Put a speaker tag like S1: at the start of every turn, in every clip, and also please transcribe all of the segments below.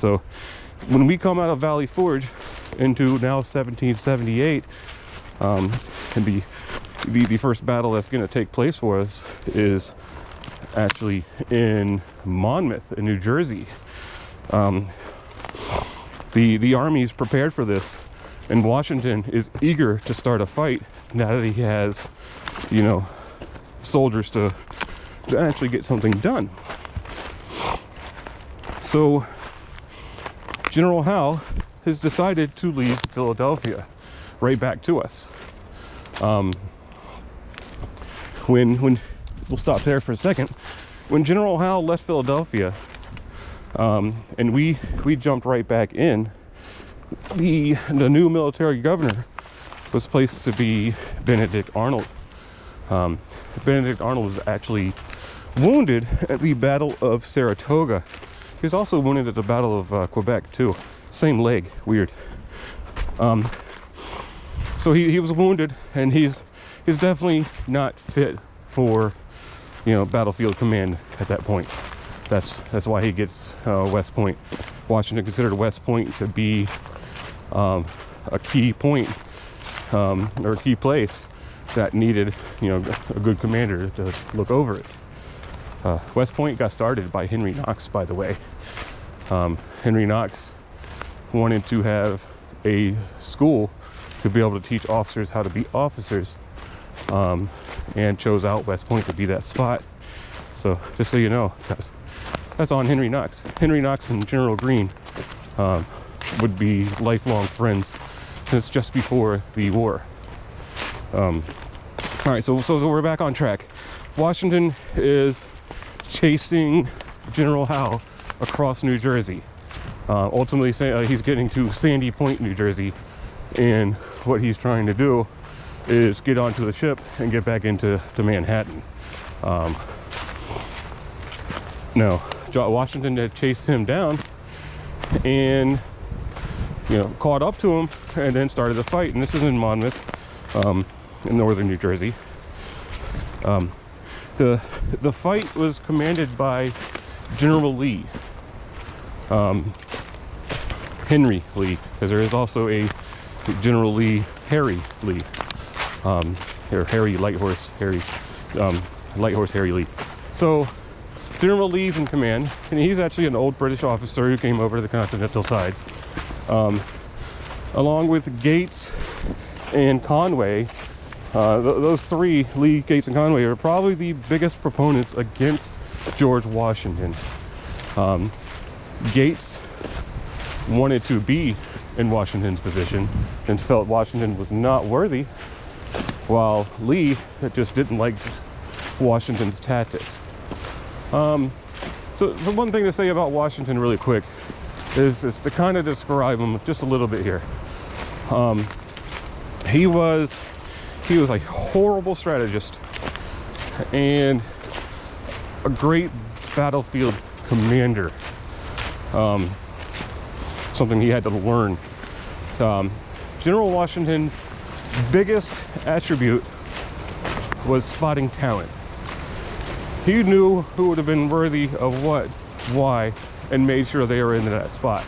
S1: So when we come out of Valley Forge into now 1778, and the first battle that's going to take place for us is actually in Monmouth in New Jersey. The army's prepared for this, and Washington is eager to start a fight now that he has, you know, soldiers to actually get something done. So General Howe has decided to leave Philadelphia right back to us. When we'll stop there for a second. When General Howe left Philadelphia, and we jumped right back in, the new military governor was placed to be Benedict Arnold. Benedict Arnold was actually wounded at the Battle of Saratoga. He was also wounded at the Battle of Quebec too. Same leg, weird. So he was wounded, and he's definitely not fit for, you know, battlefield command at that point. That's why he gets West Point. Washington considered West Point to be a key point, or a key place that needed, you know, a good commander to look over it. West Point got started by Henry Knox, by the way. Henry Knox wanted to have a school to be able to teach officers how to be officers, and chose out West Point to be that spot. So just so you know, that's on Henry Knox. Henry Knox and General Greene would be lifelong friends since just before the war. All right, so we're back on track. Washington is chasing General Howe across New Jersey. Ultimately, he's getting to Sandy Point, New Jersey, and what he's trying to do is get onto the ship and get back into Manhattan. No, Washington had chased him down and, you know, caught up to him and then started the fight. And this is in Monmouth, in northern New Jersey. The fight was commanded by General Lee, Henry Lee, because there is also a General Lee, Harry Lee, or Harry Lighthorse Harry, Lighthorse Harry Lee. So General Lee's in command, and he's actually an old British officer who came over to the continental sides, along with Gates and Conway. Those three, Lee, Gates, and Conway, are probably the biggest proponents against George Washington. Gates wanted to be in Washington's position and felt Washington was not worthy, while Lee just didn't like Washington's tactics. So one thing to say about Washington really quick is to kind of describe him just a little bit here. He was a horrible strategist and a great battlefield commander. Something he had to learn. General Washington's biggest attribute was spotting talent. He knew who would have been worthy of what, why, and made sure they were into that spot.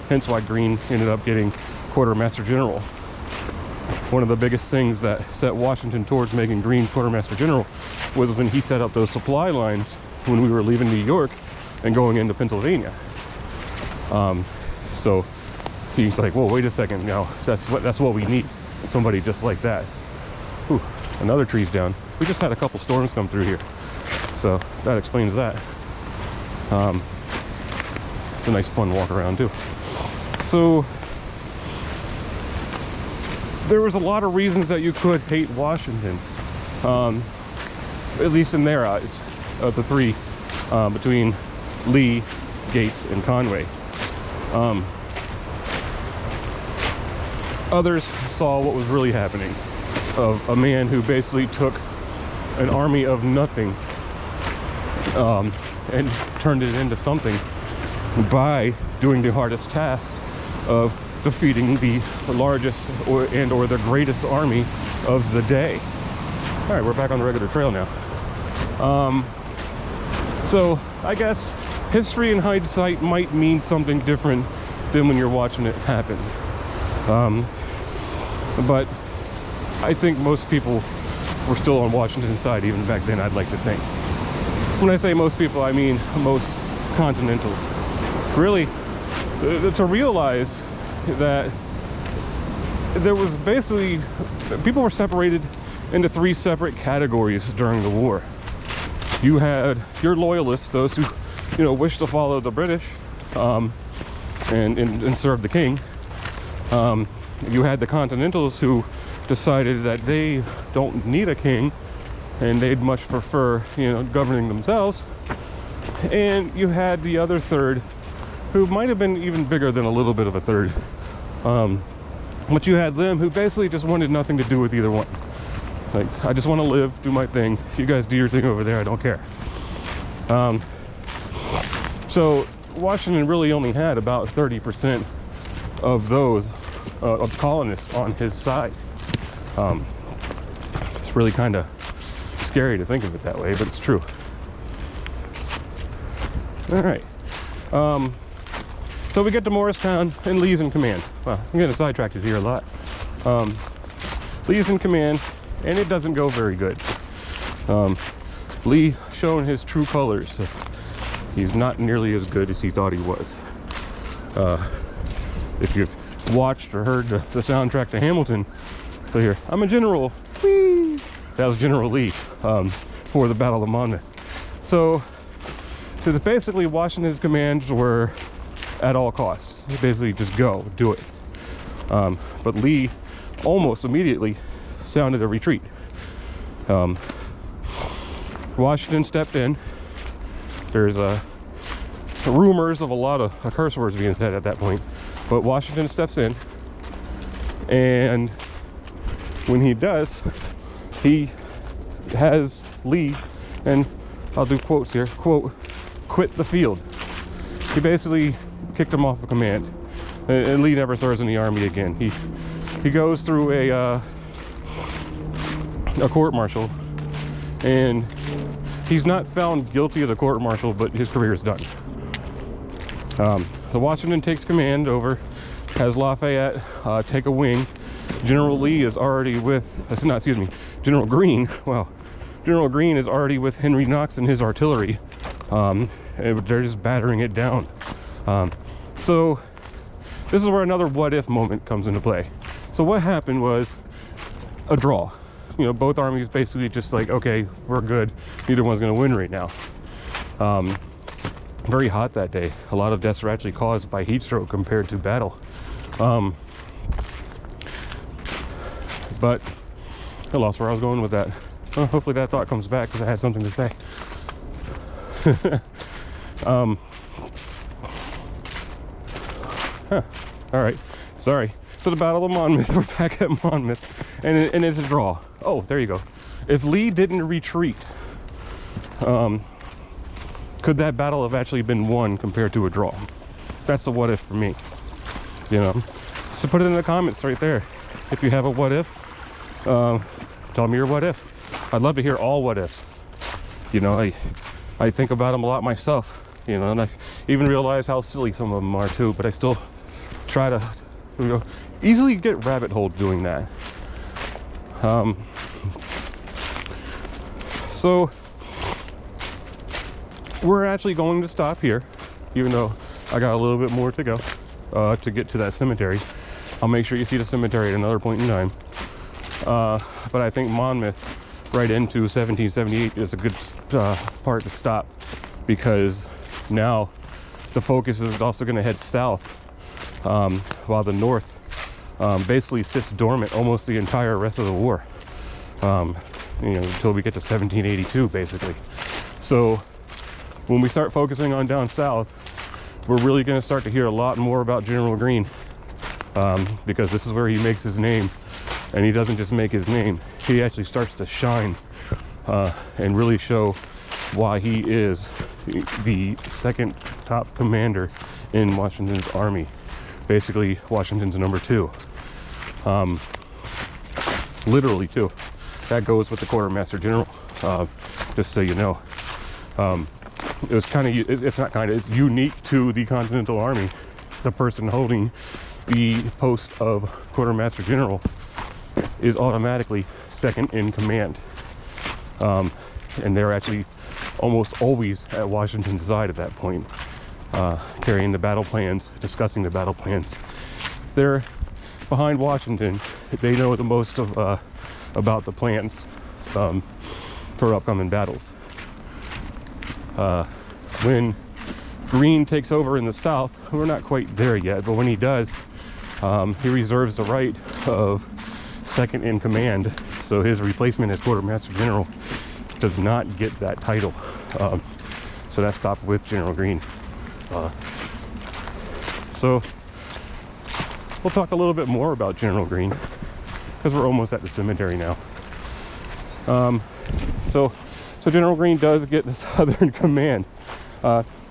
S1: Hence why Greene ended up getting Quartermaster General. One of the biggest things that set Washington towards making Greene Quartermaster General was when he set up those supply lines when we were leaving New York and going into Pennsylvania. So he's like, whoa, wait a second, now that's what we need. Somebody just like that. Whew, another tree's down. We just had a couple storms come through here, so that explains that. It's a nice fun walk around too. So there was a lot of reasons that you could hate Washington, at least in their eyes, of the three, between Lee, Gates, and Conway. Others saw what was really happening, of a man who basically took an army of nothing and turned it into something by doing the hardest task of defeating the largest or the greatest army of the day. All right, we're back on the regular trail now. So I guess history in hindsight might mean something different than when you're watching it happen. But I think most people were still on Washington's side even back then, I'd like to think. When I say most people, I mean most Continentals. Really, to realize that there was basically, people were separated into 3 separate categories during the war. You had your loyalists, those who, you know, wished to follow the British and serve the king. You had the Continentals who decided that they don't need a king and they'd much prefer, you know, governing themselves. And you had the other third, who might have been even bigger than a little bit of a third. But you had them who basically just wanted nothing to do with either one. Like, I just want to live, do my thing. You guys do your thing over there, I don't care. So Washington really only had about 30% of those of colonists on his side. It's really kind of scary to think of it that way, but it's true. All right. So we get to Morristown and Lee's in command. Well, I'm getting sidetracked here a lot. Lee's in command, and it doesn't go very good. Lee showing his true colors. He's not nearly as good as he thought he was. If you've watched or heard the soundtrack to Hamilton, so here, I'm a general. Whee! That was General Lee for the Battle of Monmouth. So basically Washington's commands were at all costs. Basically just go, do it. But Lee almost immediately sounded a retreat. Washington stepped in. There's rumors of a lot of curse words being said at that point, but Washington steps in, and when he does, he has Lee, and I'll do quotes here, quote, quit the field. He basically kicked him off of command, and Lee never serves in the army again. He goes through a court-martial, and he's not found guilty of the court-martial, but his career is done. So Washington takes command over, has Lafayette take a wing. General Lee is already with, General Greene. Wow, General Greene is already with Henry Knox and his artillery. And they're just battering it down. So this is where another what-if moment comes into play. So what happened was a draw. You know, both armies basically just like, okay, we're good. Neither one's going to win right now. Very hot that day. A lot of deaths were actually caused by heat stroke compared to battle. But I lost where I was going with that. Well, hopefully that thought comes back because I had something to say. All right, sorry. So the Battle of Monmouth, we're back at Monmouth, and it's a draw. Oh, there you go. If Lee didn't retreat, could that battle have actually been won compared to a draw? That's the what if for me, you know. So put it in the comments right there if you have a what if. Tell me your what if. I'd love to hear all what ifs. You know, I think about them a lot myself, you know, and I even realize how silly some of them are too, but I still try to, you know, easily get rabbit holed doing that. So we're actually going to stop here, even though I got a little bit more to go to get to that cemetery. I'll make sure you see the cemetery at another point in time. But I think Monmouth right into 1778 is a good part to stop, because now the focus is also going to head south, while the north basically sits dormant almost the entire rest of the war, you know, until we get to 1782 basically. So when we start focusing on down south, we're really going to start to hear a lot more about General Greene, because this is where he makes his name. And he doesn't just make his name, he actually starts to shine and really show why he is the second top commander in Washington's army. Basically, Washington's number 2. Literally 2. That goes with the quartermaster general, just so you know. it was kind of, it's not kind of, it's unique to the Continental Army. The person holding the post of Quartermaster General is automatically second in command. And they're actually almost always at Washington's side at that point, carrying the battle plans, discussing the battle plans. They're behind Washington. They know the most of, about the plans for upcoming battles. When Greene takes over in the South, we're not quite there yet, but when he does, he reserves the right of second in command. So his replacement as Quartermaster General does not get that title. So that stopped with General Greene. So we'll talk a little bit more about General Greene because we're almost at the cemetery now. So General Greene does get the Southern Command.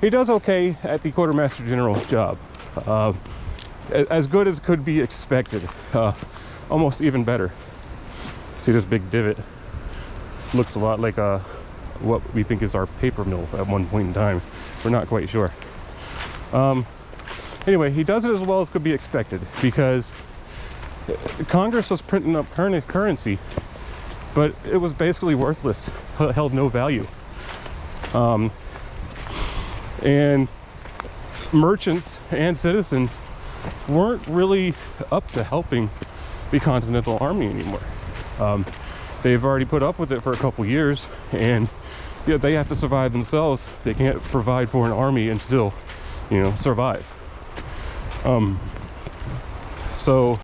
S1: He does okay at the Quartermaster General job. As good as could be expected. Almost even better. See this big divot? Looks a lot like what we think is our paper mill at one point in time. We're not quite sure. Anyway, he does it as well as could be expected because Congress was printing up currency, but it was basically worthless, held no value. And merchants and citizens weren't really up to helping the Continental Army anymore. They've already put up with it for a couple years, and yeah, they have to survive themselves. They can't provide for an army and still, survive. So